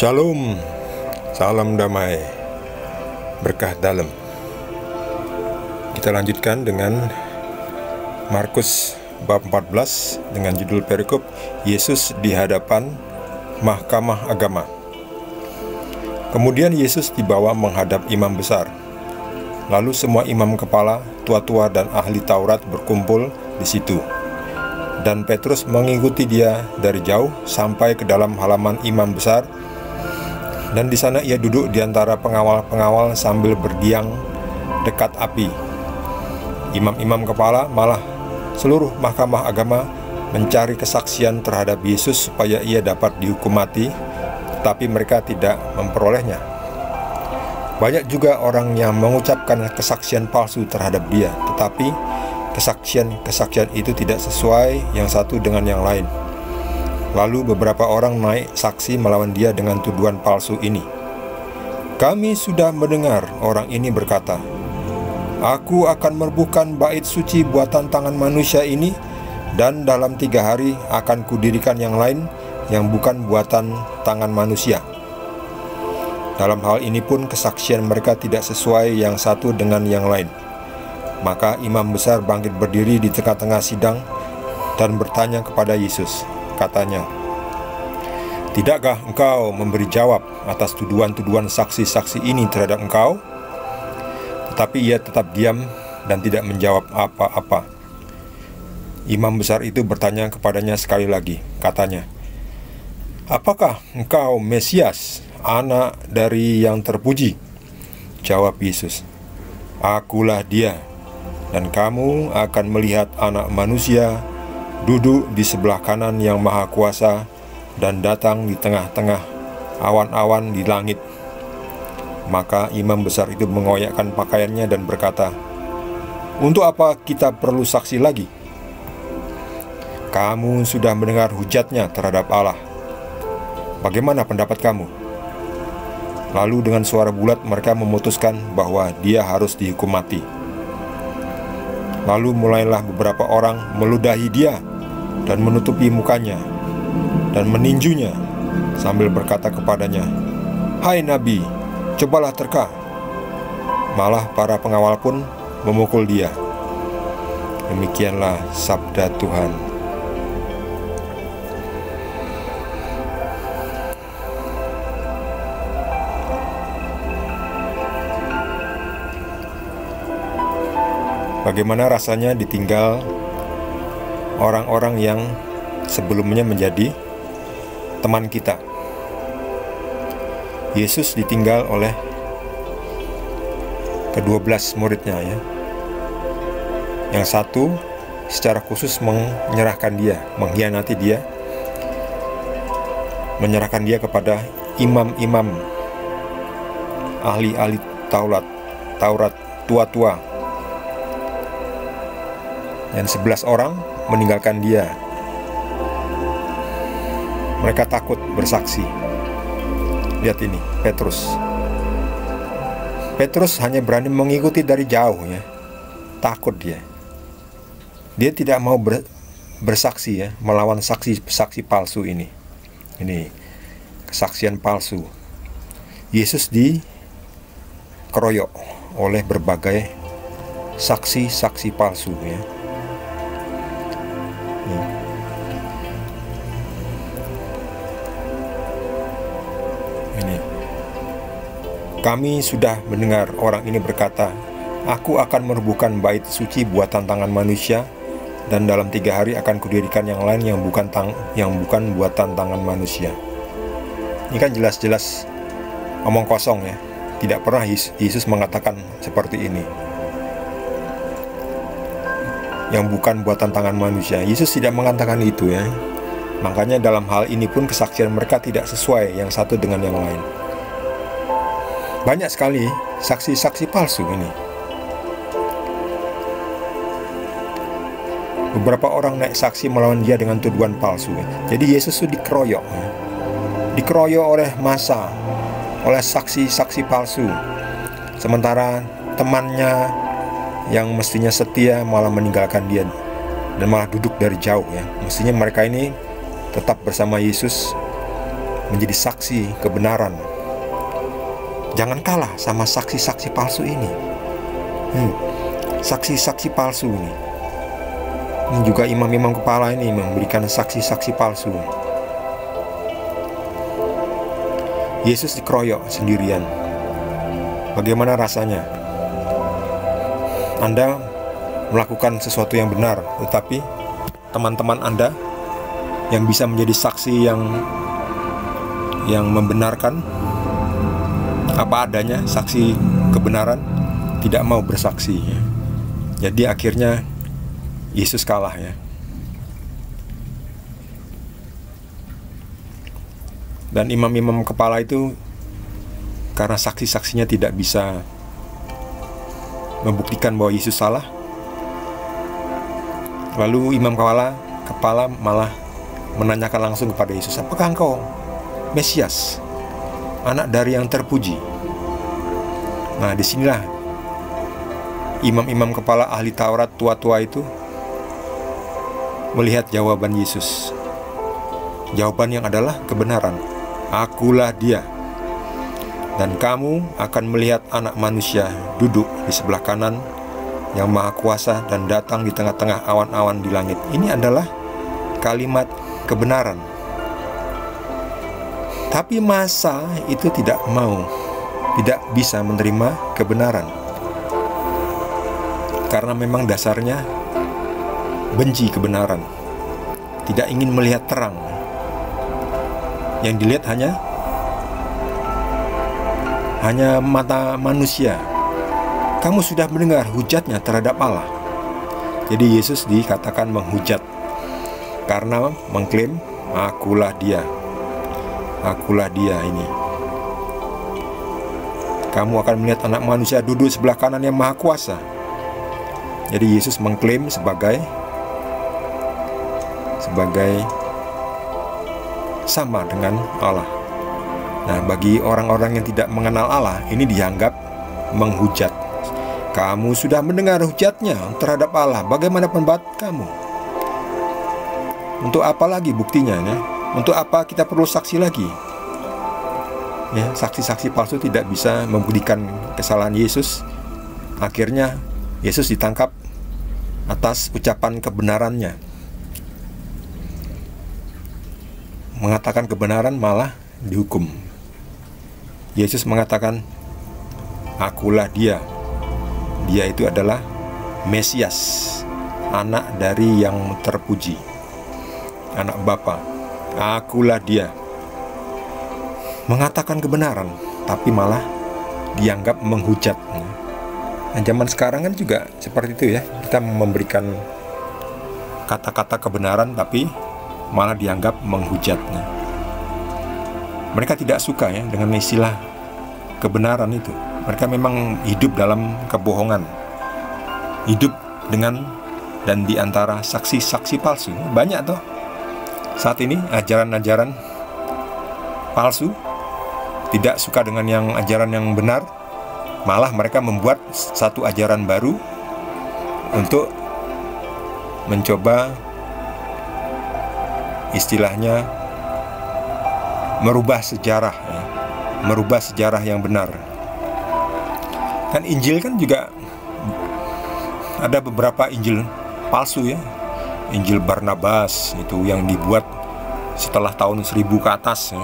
Shalom, salam damai, berkah dalam. Kita lanjutkan dengan Markus bab 14 dengan judul perikop Yesus di hadapan Mahkamah Agama. Kemudian Yesus dibawa menghadap imam besar. Lalu semua imam kepala, tua-tua dan ahli Taurat berkumpul di situ. Dan Petrus mengikuti dia dari jauh sampai ke dalam halaman imam besar. Dan di sana ia duduk di antara pengawal-pengawal sambil berdiam dekat api. Imam-imam kepala, malah seluruh mahkamah agama mencari kesaksian terhadap Yesus supaya ia dapat dihukum mati, tetapi mereka tidak memperolehnya. Banyak juga orang yang mengucapkan kesaksian palsu terhadap dia, tetapi kesaksian itu tidak sesuai yang satu dengan yang lain. Lalu beberapa orang naik saksi melawan dia dengan tuduhan palsu ini. Kami sudah mendengar orang ini berkata, "Aku akan merobohkan bait suci buatan tangan manusia ini, dan dalam 3 hari akan kudirikan yang lain yang bukan buatan tangan manusia." Dalam hal ini pun kesaksian mereka tidak sesuai yang satu dengan yang lain. Maka imam besar bangkit berdiri di tengah-tengah sidang dan bertanya kepada Yesus. Katanya, "Tidakkah engkau memberi jawab atas tuduhan-tuduhan saksi-saksi ini terhadap engkau?" Tetapi ia tetap diam dan tidak menjawab apa-apa. Imam besar itu bertanya kepadanya sekali lagi. Katanya, "Apakah engkau Mesias, anak dari yang terpuji?" Jawab Yesus, "Akulah dia, dan kamu akan melihat Anak Manusia duduk di sebelah kanan yang Maha Kuasa dan datang di tengah-tengah awan-awan di langit." Maka imam besar itu mengoyakkan pakaiannya dan berkata, "Untuk apa kita perlu saksi lagi? Kamu sudah mendengar hujatnya terhadap Allah. Bagaimana pendapat kamu?" Lalu dengan suara bulat mereka memutuskan bahwa dia harus dihukum mati. Lalu mulailah beberapa orang meludahi dia dan menutupi mukanya dan meninjunya sambil berkata kepadanya, "Hai Nabi, cobalah terka." Malah para pengawal pun memukul dia. Demikianlah sabda Tuhan. Bagaimana rasanya ditinggal orang-orang yang sebelumnya menjadi teman kita? Yesus ditinggal oleh ke-12 muridnya, ya. Yang satu secara khusus menyerahkan dia, mengkhianati dia, menyerahkan dia kepada imam-imam, ahli-ahli Taurat, tua-tua. Dan 11 orang meninggalkan dia. Mereka takut bersaksi. Lihat ini, Petrus hanya berani mengikuti dari jauh, ya. Takut dia. Dia tidak mau bersaksi, ya, melawan saksi palsu ini. Ini kesaksian palsu. Yesus dikeroyok oleh berbagai saksi-saksi palsu, ya. Ini, kami sudah mendengar orang ini berkata, "Aku akan merobohkan bait suci buatan tangan manusia, dan dalam 3 hari akan kudirikan yang lain yang bukan buatan tangan manusia." Ini kan jelas-jelas omong kosong, ya. Tidak pernah Yesus mengatakan seperti ini. Yang bukan buatan tangan manusia. Yesus tidak mengatakan itu, ya. Makanya dalam hal ini pun kesaksian mereka tidak sesuai yang satu dengan yang lain. Banyak sekali saksi-saksi palsu ini. Beberapa orang naik saksi melawan dia dengan tuduhan palsu, ya. Jadi Yesus itu dikeroyok, ya. Dikeroyok oleh massa, oleh saksi-saksi palsu. Sementara temannya yang mestinya setia malah meninggalkan dia dan malah duduk dari jauh, ya. Mestinya mereka ini tetap bersama Yesus menjadi saksi kebenaran. Jangan kalah sama saksi-saksi palsu ini. Saksi-saksi palsu ini juga imam-imam kepala ini memberikan saksi-saksi palsu. Yesus dikeroyok sendirian. Bagaimana rasanya? Anda melakukan sesuatu yang benar, tetapi teman-teman Anda yang bisa menjadi saksi yang membenarkan apa adanya, saksi kebenaran, tidak mau bersaksi. Jadi akhirnya Yesus kalah ya. Dan imam-imam kepala itu karena saksi-saksinya tidak bisa membuktikan bahwa Yesus salah, lalu imam kepala malah menanyakan langsung kepada Yesus, apakah engkau Mesias, anak dari yang terpuji? Nah, disinilah imam-imam kepala ahli Taurat tua-tua itu melihat jawaban Yesus. Jawaban yang adalah kebenaran. Akulah dia. Dan kamu akan melihat anak manusia duduk di sebelah kanan yang maha kuasa dan datang di tengah-tengah awan-awan di langit. Ini adalah kalimat kebenaran. Tapi masa itu tidak bisa menerima kebenaran. Karena memang dasarnya benci kebenaran, tidak ingin melihat terang. Yang dilihat hanya mata manusia. Kamu sudah mendengar hujatnya terhadap Allah. Jadi Yesus dikatakan menghujat karena mengklaim, akulah dia. Akulah dia ini. Kamu akan melihat anak manusia duduk sebelah kanan yang maha kuasa. Jadi Yesus mengklaim sebagai sama dengan Allah. Nah, bagi orang-orang yang tidak mengenal Allah, ini dianggap menghujat. Kamu sudah mendengar hujatnya terhadap Allah, bagaimana pendapat kamu? Untuk apa lagi buktinya ya? Untuk apa kita perlu saksi lagi? Ya, saksi-saksi palsu tidak bisa membuktikan kesalahan Yesus. Akhirnya Yesus ditangkap atas ucapan kebenarannya. Mengatakan kebenaran malah dihukum. Yesus mengatakan, akulah dia. Dia itu adalah Mesias, anak dari yang terpuji, anak Bapa. Akulah dia. Mengatakan kebenaran, tapi malah dianggap menghujat. Nah, zaman sekarang kan juga seperti itu ya. Kita memberikan kata-kata kebenaran, tapi malah dianggap menghujatnya. Mereka tidak suka ya dengan istilah kebenaran itu. Mereka memang hidup dalam kebohongan, hidup dengan dan di antara saksi-saksi palsu. Banyak toh saat ini ajaran-ajaran palsu, tidak suka dengan yang ajaran yang benar, malah mereka membuat satu ajaran baru untuk mencoba istilahnya merubah sejarah ya, merubah sejarah yang benar. Kan Injil kan juga ada beberapa Injil palsu ya. Injil Barnabas itu yang dibuat setelah tahun 1000 ke atas ya.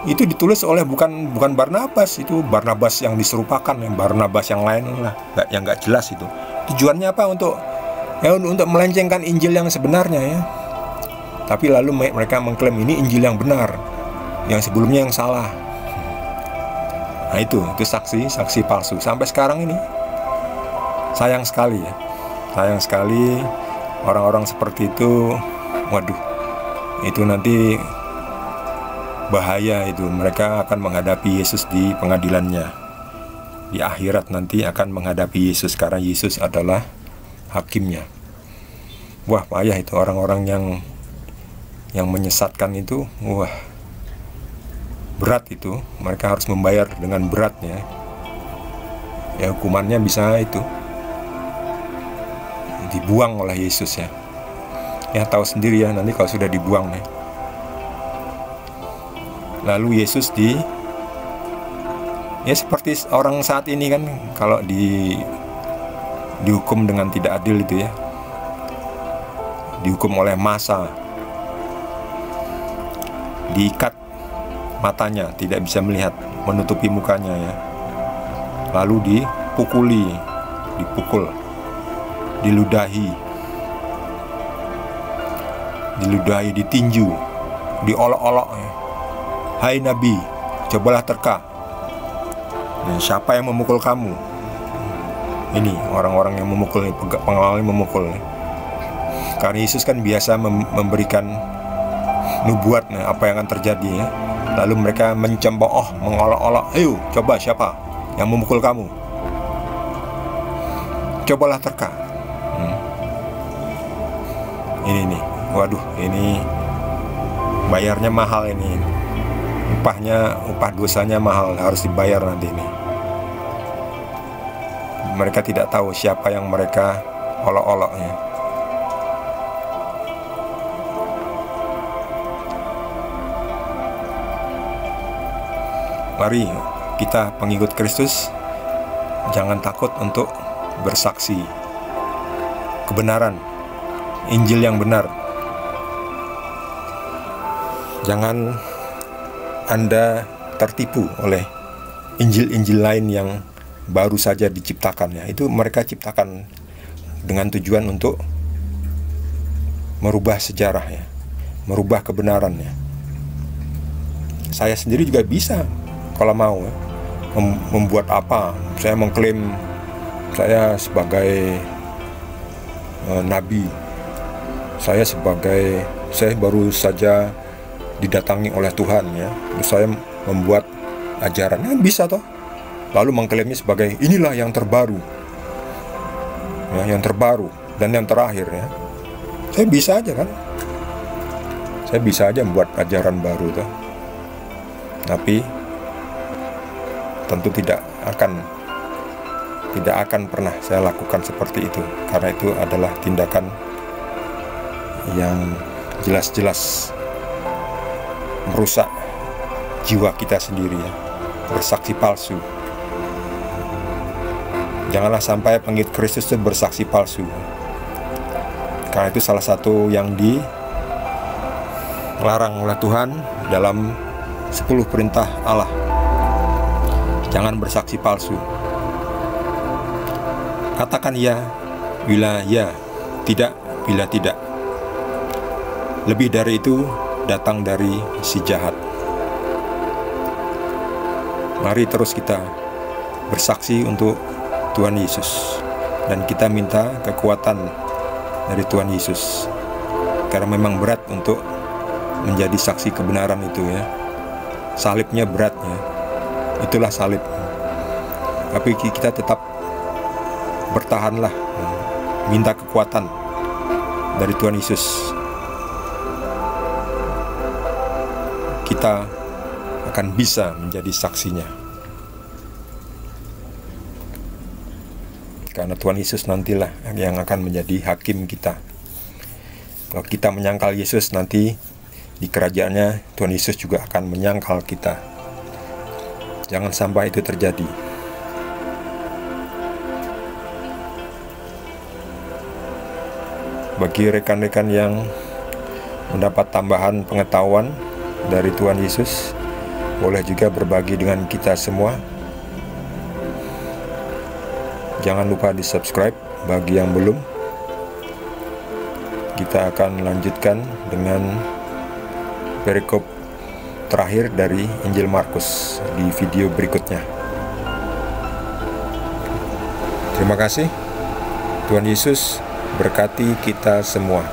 Itu ditulis oleh bukan Barnabas, itu Barnabas yang diserupakan, yang Barnabas yang lain lah, yang nggak jelas itu. Tujuannya apa? Untuk melencengkan Injil yang sebenarnya ya. Tapi lalu mereka mengklaim ini Injil yang benar, yang sebelumnya yang salah. Nah itu saksi palsu. Sampai sekarang ini sayang sekali ya. Sayang sekali orang-orang seperti itu. Waduh, itu nanti bahaya itu. Mereka akan menghadapi Yesus di pengadilannya. Di akhirat nanti akan menghadapi Yesus, karena Yesus adalah hakimnya. Wah, payah itu orang-orang yang menyesatkan itu. Wah, berat itu. Mereka harus membayar dengan beratnya. Ya, hukumannya bisa itu dibuang oleh Yesus ya. Ya tahu sendiri ya nanti kalau sudah dibuang ya. Lalu Yesus ya seperti orang saat ini kan, kalau dihukum dengan tidak adil itu ya, dihukum oleh massa, diikat matanya, tidak bisa melihat, menutupi mukanya ya, lalu dipukul, diludahi, ditinju, diolok-olok ya. Hai Nabi, cobalah terka. Nah, siapa yang memukul kamu? Ini orang-orang yang memukul, pengawal memukul. Karena Yesus kan biasa memberikan nubuat, apa yang akan terjadi ya. Lalu mereka mencemooh, mengolok-olok. Ayo, coba siapa yang memukul kamu? Cobalah terka. Ini nih, waduh, ini bayarnya mahal ini. Upah dosanya mahal, harus dibayar nanti ini. Mereka tidak tahu siapa yang mereka olok-oloknya. Mari kita pengikut Kristus jangan takut untuk bersaksi kebenaran, Injil yang benar. Jangan Anda tertipu oleh Injil-Injil lain yang baru saja diciptakan ya. Itu mereka ciptakan dengan tujuan untuk merubah sejarah ya, merubah kebenaran ya. Saya sendiri juga bisa kalau mau ya, membuat apa. Saya mengklaim saya sebagai nabi. Saya baru saja didatangi oleh Tuhan ya. Terus saya membuat ajaran yang bisa toh. Lalu mengklaimnya sebagai inilah yang terbaru. Ya, yang terbaru dan yang terakhir ya. Saya bisa aja kan. Saya bisa aja membuat ajaran baru toh. Tapi tentu tidak akan pernah saya lakukan seperti itu, karena itu adalah tindakan yang jelas-jelas merusak jiwa kita sendiri ya, bersaksi palsu. Janganlah sampai pengikut Kristus itu bersaksi palsu, karena itu salah satu yang dilarang oleh Tuhan dalam 10 perintah Allah. Jangan bersaksi palsu. Katakan ya bila ya, tidak bila tidak. Lebih dari itu datang dari si jahat. Mari terus kita bersaksi untuk Tuhan Yesus, dan kita minta kekuatan dari Tuhan Yesus, karena memang berat untuk menjadi saksi kebenaran itu ya. Salibnya beratnya, itulah salib. Tapi kita tetap bertahanlah, minta kekuatan dari Tuhan Yesus. Kita akan bisa menjadi saksinya, karena Tuhan Yesus nantilah yang akan menjadi hakim kita. Kalau kita menyangkal Yesus, nanti di kerajaannya Tuhan Yesus juga akan menyangkal kita. Jangan sampai itu terjadi. Bagi rekan-rekan yang mendapat tambahan pengetahuan dari Tuhan Yesus, boleh juga berbagi dengan kita semua. Jangan lupa di subscribe bagi yang belum. Kita akan lanjutkan dengan perikop terakhir dari Injil Markus di video berikutnya. Terima kasih. Tuhan Yesus berkati kita semua.